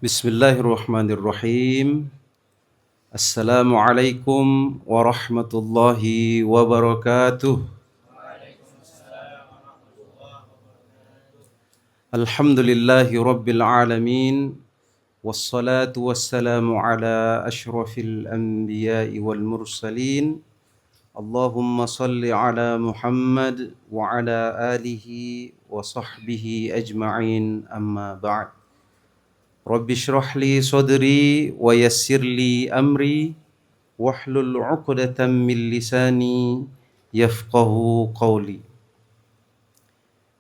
Bismillahirrahmanirrahim. Assalamualaikum warahmatullahi wabarakatuh. Alhamdulillahi rabbil alamin. Wassalatu wassalamu ala ashrafil anbiya'i wal mursalin. Allahumma salli ala Muhammad wa ala alihi wa sahbihi ajma'in, amma ba'd. Rabbi shrah li sadri wa yassir li amri wahlul 'uqdatam min lisani yafqahu qawli.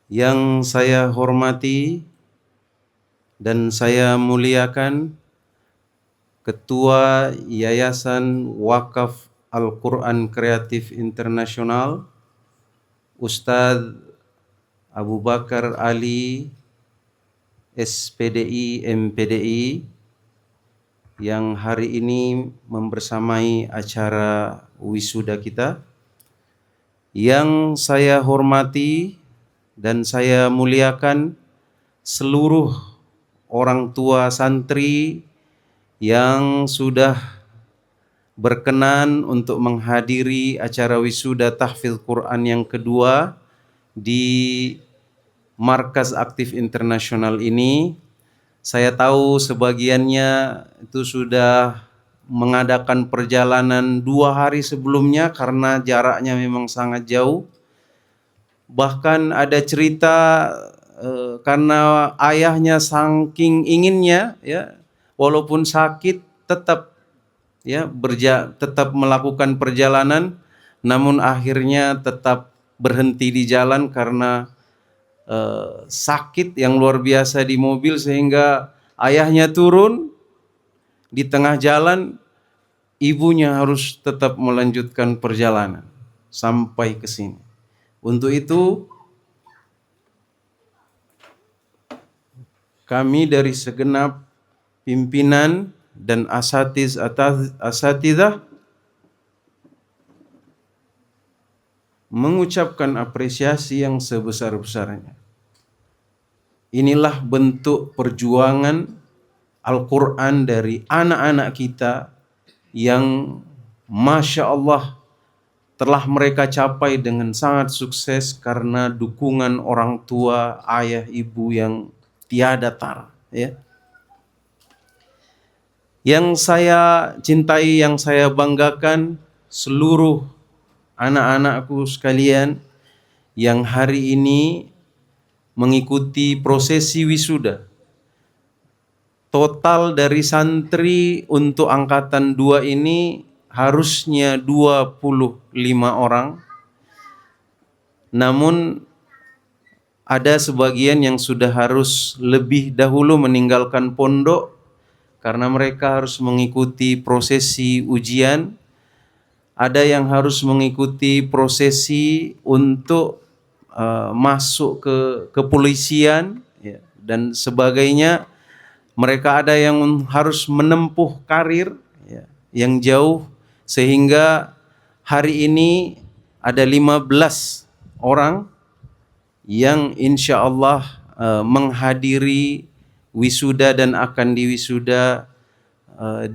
Yang saya hormati dan saya muliakan Ketua Yayasan Wakaf Al-Quran Kreatif Internasional, Ustadz Abu Bakar Ali SPDI MPDI, yang hari ini membersamai acara wisuda kita. Yang saya hormati dan saya muliakan seluruh orang tua santri yang sudah berkenan untuk menghadiri acara wisuda tahfidz Quran yang kedua di Markas Aktif Internasional ini. Saya tahu sebagiannya itu sudah mengadakan perjalanan 2 hari sebelumnya karena jaraknya memang sangat jauh. Bahkan ada cerita karena ayahnya saking inginnya, ya, walaupun sakit tetap tetap melakukan perjalanan, namun akhirnya tetap berhenti di jalan karena sakit yang luar biasa di mobil, sehingga ayahnya turun di tengah jalan, ibunya harus tetap melanjutkan perjalanan sampai ke sini. Untuk itu kami dari segenap pimpinan dan asatidzah mengucapkan apresiasi yang sebesar-besarnya. Inilah bentuk perjuangan Al-Quran dari anak-anak kita yang Masya Allah telah mereka capai dengan sangat sukses karena dukungan orang tua, ayah, ibu yang tiada tara, ya. Yang saya cintai, yang saya banggakan, seluruh anak-anakku sekalian yang hari ini mengikuti prosesi wisuda. Total dari santri untuk angkatan 2 ini harusnya 25 orang. Namun ada sebagian yang sudah harus lebih dahulu meninggalkan pondok karena mereka harus mengikuti prosesi ujian. Ada yang harus mengikuti prosesi untuk masuk ke kepolisian, ya, dan sebagainya. Mereka ada yang harus menempuh karir, ya, yang jauh, sehingga hari ini ada 15 orang yang insya Allah menghadiri wisuda dan akan diwisuda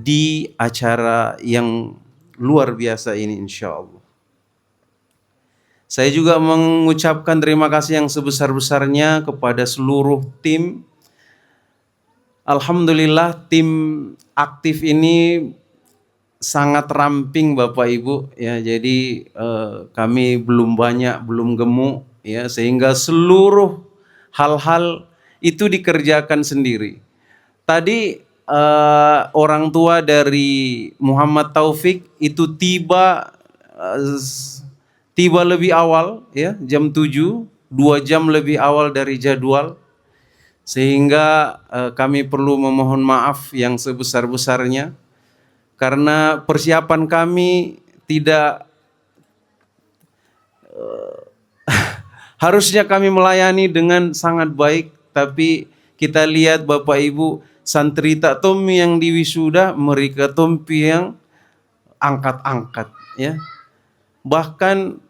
di acara yang luar biasa ini insya Allah. Saya juga mengucapkan terima kasih yang sebesar-besarnya kepada seluruh tim. Alhamdulillah tim aktif ini sangat ramping Bapak Ibu, ya. Jadi kami belum banyak, belum gemuk, ya, sehingga seluruh hal-hal itu dikerjakan sendiri. Tadi orang tua dari Muhammad Taufik itu tiba lebih awal, ya, jam 7, 2 jam lebih awal dari jadwal, sehingga kami perlu memohon maaf yang sebesar-besarnya karena persiapan kami tidak harusnya kami melayani dengan sangat baik, tapi kita lihat Bapak Ibu santri tak tompi yang diwisuda, mereka tompi yang angkat-angkat, ya. Bahkan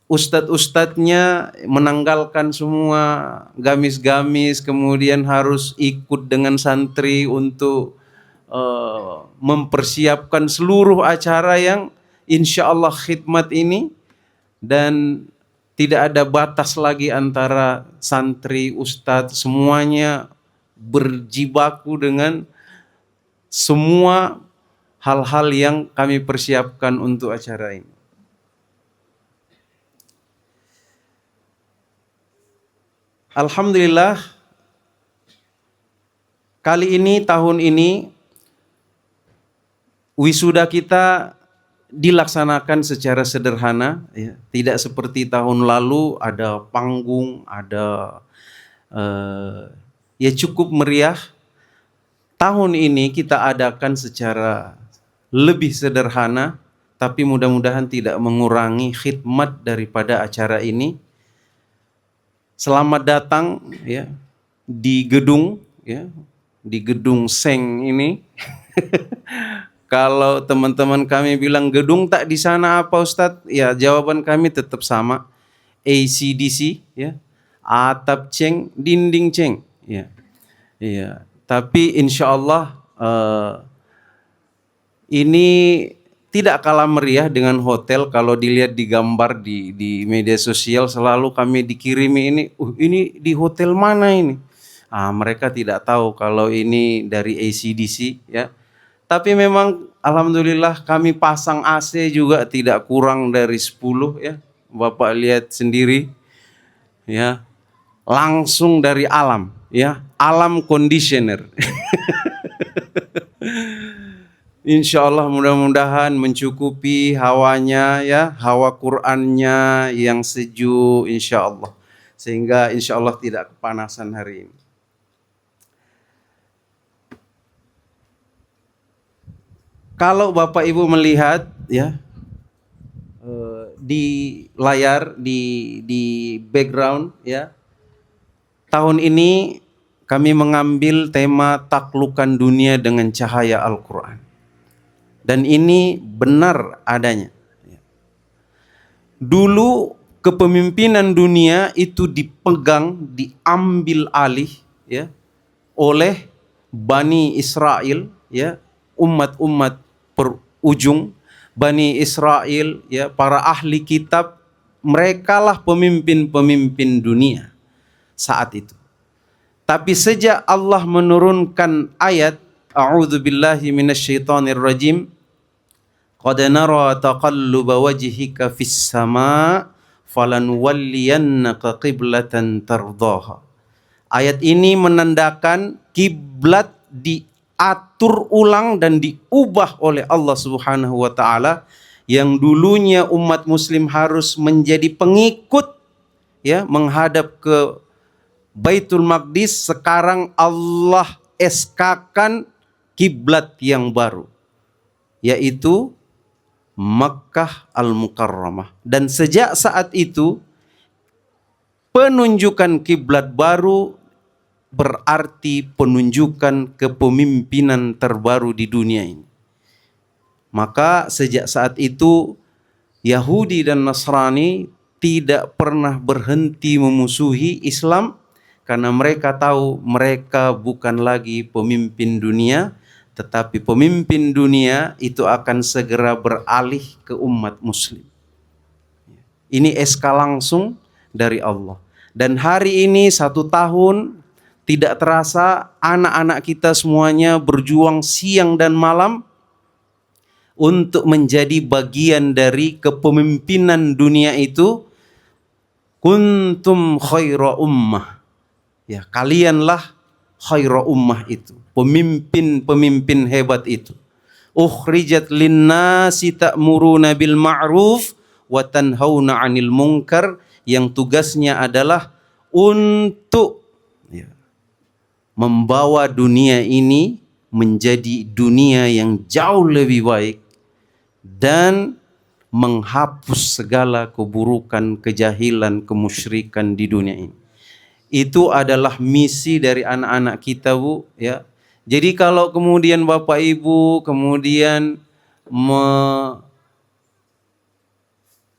Ustadz-ustadznya menanggalkan semua gamis-gamis, kemudian harus ikut dengan santri untuk mempersiapkan seluruh acara yang insya Allah khidmat ini, dan tidak ada batas lagi antara santri, ustadz, semuanya berjibaku dengan semua hal-hal yang kami persiapkan untuk acara ini. Alhamdulillah, kali ini, tahun ini, wisuda kita dilaksanakan secara sederhana, ya. Tidak seperti tahun lalu ada panggung, ada ya cukup meriah. Tahun ini kita adakan secara lebih sederhana, tapi mudah-mudahan tidak mengurangi khidmat daripada acara ini. Selamat datang, ya, di gedung, ya, di gedung Seng ini. Kalau teman-teman kami bilang gedung tak di sana apa Ustadz? Ya, jawaban kami tetap sama. ACDC, ya. Atap ceng, dinding ceng, ya. Iya. Tapi insya Allah ini tidak kalah meriah dengan hotel. Kalau dilihat di gambar di media sosial, selalu kami dikirimi ini di hotel mana ini? Mereka tidak tahu kalau ini dari ACDC, ya. Tapi memang alhamdulillah kami pasang AC juga tidak kurang dari 10, ya. Bapak lihat sendiri, ya. Langsung dari alam, ya. Alam conditioner. Insya Allah mudah-mudahan mencukupi hawanya, ya, hawa Qur'annya yang sejuk insya Allah. Sehingga insya Allah tidak kepanasan hari ini. Kalau Bapak Ibu melihat, ya, di layar, di background, ya, tahun ini kami mengambil tema taklukan dunia dengan cahaya Al-Quran. Dan ini benar adanya. Dulu kepemimpinan dunia itu dipegang, diambil alih, ya, oleh Bani Israel, ya, umat-umat perujung Bani Israel, ya, para ahli kitab, merekalah pemimpin-pemimpin dunia saat itu. Tapi sejak Allah menurunkan ayat a'udzubillahi minasyaitonir rajim, qad nara taqalluba wajhika fis sama falanwalliyannaka qiblatan tardaha. Ayat ini menandakan kiblat diatur ulang dan diubah oleh Allah Subhanahu wa taala. Yang dulunya umat muslim harus menjadi pengikut, ya, menghadap ke Baitul Maqdis, sekarang Allah eskakan kiblat yang baru, yaitu Makkah Al-Mukarramah. Dan sejak saat itu penunjukan kiblat baru berarti penunjukan kepemimpinan terbaru di dunia ini. Maka sejak saat itu Yahudi dan Nasrani tidak pernah berhenti memusuhi Islam, karena mereka tahu mereka bukan lagi pemimpin dunia, tetapi pemimpin dunia itu akan segera beralih ke umat muslim. Ini SK langsung dari Allah. Dan hari ini 1 tahun, tidak terasa anak-anak kita semuanya berjuang siang dan malam untuk menjadi bagian dari kepemimpinan dunia itu. Kuntum khaira ummah. Ya, kalianlah khaira ummah itu. Pemimpin-pemimpin hebat itu. Ukhrijat linnasi ta'muruna bil ma'ruf wa tanhauna 'anil munkar, yang tugasnya adalah untuk, ya, membawa dunia ini menjadi dunia yang jauh lebih baik dan menghapus segala keburukan, kejahilan, kemusyrikan di dunia ini. Itu adalah misi dari anak-anak kita, Bu, ya. Jadi kalau kemudian Bapak Ibu kemudian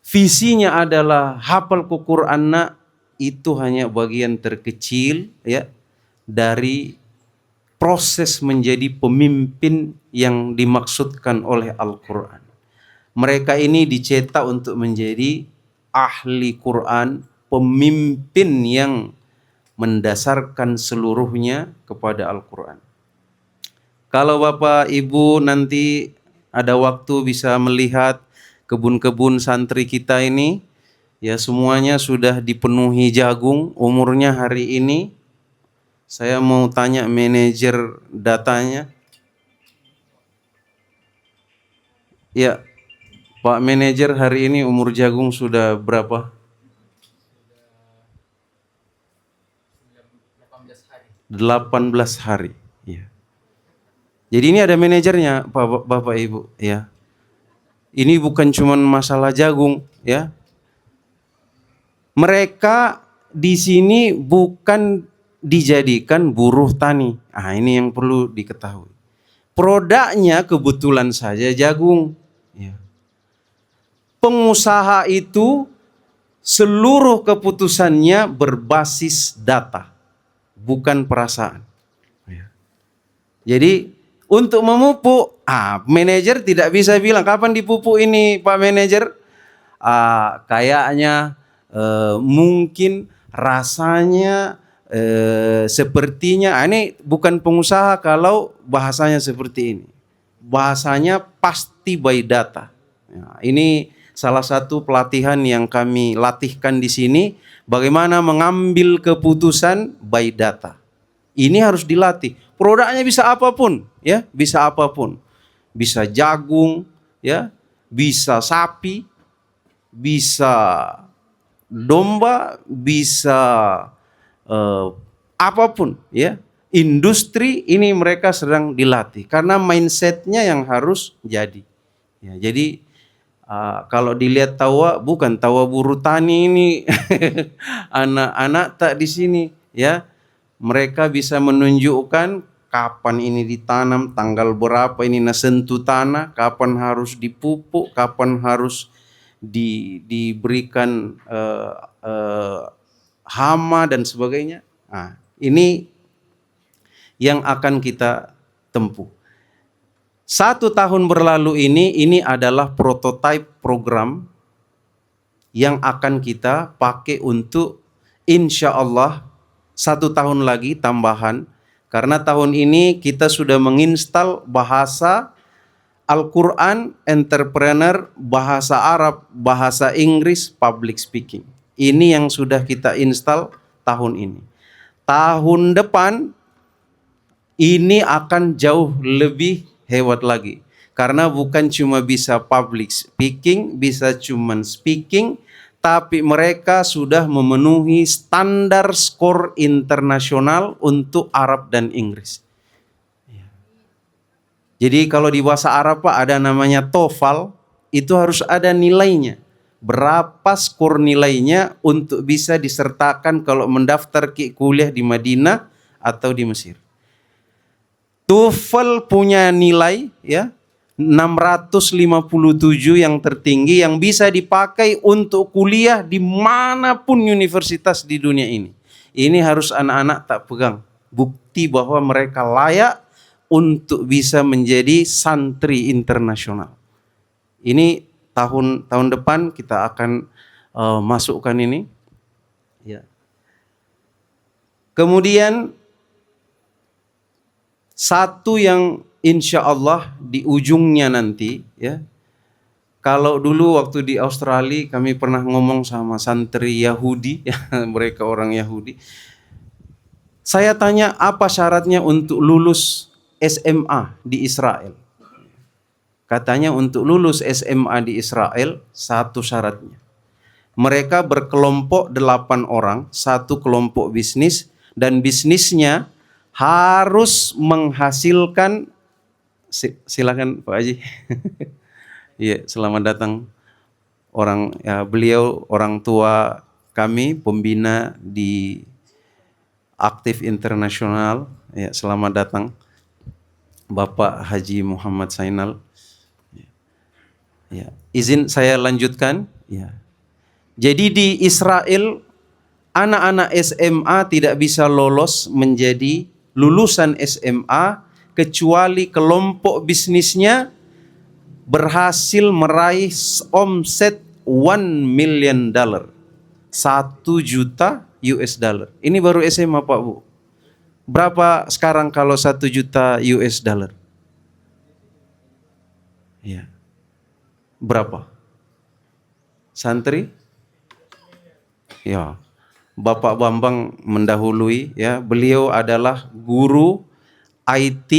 visinya adalah hafal Quran nak, itu hanya bagian terkecil ya dari proses menjadi pemimpin yang dimaksudkan oleh Al-Quran. Mereka ini dicetak untuk menjadi ahli Quran, pemimpin yang mendasarkan seluruhnya kepada Al-Quran. Kalau Bapak Ibu nanti ada waktu bisa melihat kebun-kebun santri kita ini, ya semuanya sudah dipenuhi jagung. Umurnya hari ini, saya mau tanya manajer datanya. Ya, Pak manajer, hari ini umur jagung sudah berapa? 18 hari. Ya. Jadi ini ada manajernya, Bapak Ibu. Ya. Ini bukan cuma masalah jagung, ya. Mereka di sini bukan dijadikan buruh tani. Ini yang perlu diketahui. Produknya kebetulan saja jagung. Ya. Pengusaha itu seluruh keputusannya berbasis data, bukan perasaan. Ya. Jadi untuk memupuk, manajer tidak bisa bilang kapan dipupuk ini Pak manajer. Kayaknya mungkin rasanya sepertinya. Ini bukan pengusaha kalau bahasanya seperti ini. Bahasanya pasti by data. Ya, ini salah satu pelatihan yang kami latihkan di sini, bagaimana mengambil keputusan by data. Ini harus dilatih. Produknya bisa apapun, ya, bisa apapun. Bisa jagung, ya, bisa sapi, bisa domba, bisa apapun, ya. Industri ini mereka sedang dilatih karena mindsetnya yang harus jadi. Ya, jadi kalau dilihat tawa, bukan tawa buruh tani ini anak-anak tak di sini, ya. Mereka bisa menunjukkan kapan ini ditanam, tanggal berapa ini sentuh tanah, kapan harus dipupuk, kapan harus diberikan hama dan sebagainya. Ini yang akan kita tempuh. 1 tahun berlalu ini adalah prototipe program yang akan kita pakai untuk insya Allah 1 tahun lagi tambahan, karena tahun ini kita sudah menginstal bahasa Al-Quran, entrepreneur, bahasa Arab, bahasa Inggris, public speaking. Ini yang sudah kita install tahun ini. Tahun depan ini akan jauh lebih hebat lagi. Karena bukan cuma bisa public speaking, bisa cuma speaking, tapi mereka sudah memenuhi standar skor internasional untuk Arab dan Inggris. Jadi kalau di bahasa Arab Pak ada namanya TOEFL, itu harus ada nilainya. Berapa skor nilainya untuk bisa disertakan kalau mendaftar kuliah di Madinah atau di Mesir. TOEFL punya nilai ya 657 yang tertinggi, yang bisa dipakai untuk kuliah di manapun universitas di dunia ini. Ini harus anak-anak tak pegang. Bukti bahwa mereka layak untuk bisa menjadi santri internasional. Ini tahun depan kita akan masukkan ini. Ya. Kemudian satu yang insya Allah di ujungnya nanti, ya. Kalau dulu waktu di Australia kami pernah ngomong sama santri Yahudi, ya, mereka orang Yahudi. Saya tanya apa syaratnya untuk lulus SMA di Israel. Katanya untuk lulus SMA di Israel satu syaratnya. Mereka berkelompok 8 orang, satu kelompok bisnis, dan bisnisnya harus menghasilkan, silakan Pak Haji. Iya, selamat datang. Beliau orang tua kami, pembina di Aktif Internasional. Ya, selamat datang Bapak Haji Muhammad Zainal. Ya, izin saya lanjutkan. Ya. Jadi di Israel anak-anak SMA tidak bisa lolos menjadi lulusan SMA kecuali kelompok bisnisnya berhasil meraih omset $1 million, 1 juta US dollar. Ini baru SMA Pak Bu. Berapa sekarang kalau 1 juta US dollar? Ya. Berapa? Santri? Ya. Bapak Bambang mendahului ya. Beliau adalah guru IT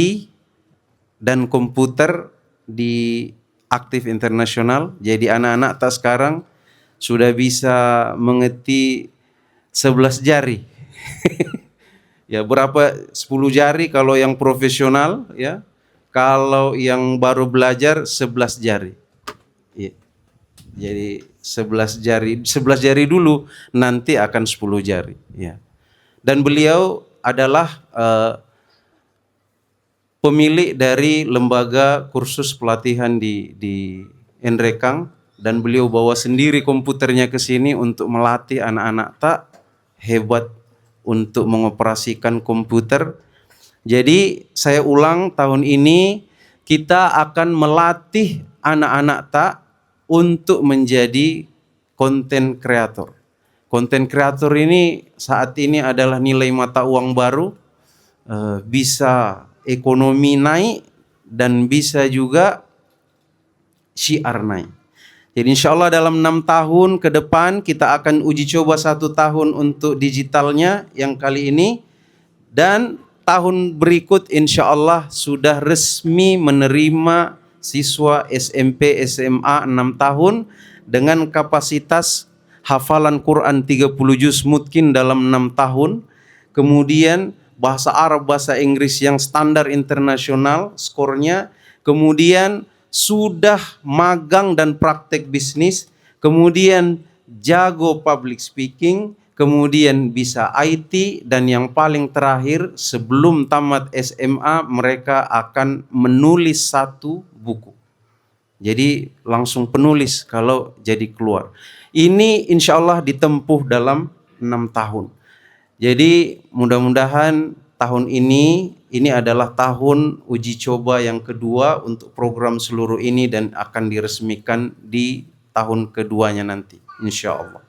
dan komputer di Aktif Internasional. Jadi anak-anak tak sekarang sudah bisa mengerti 11 jari. Ya, berapa 10 jari kalau yang profesional ya. Kalau yang baru belajar 11 jari. Ya. Jadi 11 jari dulu, nanti akan 10 jari ya. Dan beliau adalah pemilik dari lembaga kursus pelatihan di Enrekang, dan beliau bawa sendiri komputernya ke sini untuk melatih anak-anak tak hebat untuk mengoperasikan komputer. Jadi saya ulang, tahun ini kita akan melatih anak-anak tak untuk menjadi konten kreator. Konten kreator ini saat ini adalah nilai mata uang baru, bisa ekonomi naik dan bisa juga syiar naik. Jadi insya Allah dalam 6 tahun ke depan kita akan uji coba 1 tahun untuk digitalnya yang kali ini, dan tahun berikut insya Allah sudah resmi menerima siswa SMP SMA 6 tahun dengan kapasitas hafalan Quran 30 juz mungkin dalam 6 tahun. Kemudian bahasa Arab, bahasa Inggris yang standar internasional skornya. Kemudian sudah magang dan praktek bisnis. Kemudian jago public speaking. Kemudian bisa IT, dan yang paling terakhir sebelum tamat SMA mereka akan menulis 1 buku. Jadi langsung penulis kalau jadi keluar. Ini insya Allah ditempuh dalam 6 tahun. Jadi mudah-mudahan tahun ini adalah tahun uji coba yang kedua untuk program seluruh ini, dan akan diresmikan di tahun keduanya nanti insya Allah.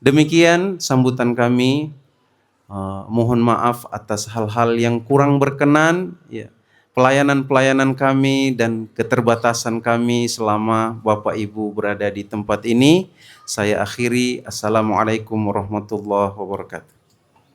Demikian sambutan kami. Mohon maaf atas hal-hal yang kurang berkenan ya. Pelayanan-pelayanan kami dan keterbatasan kami selama Bapak Ibu berada di tempat ini. Saya akhiri. Assalamualaikum warahmatullahi wabarakatuh.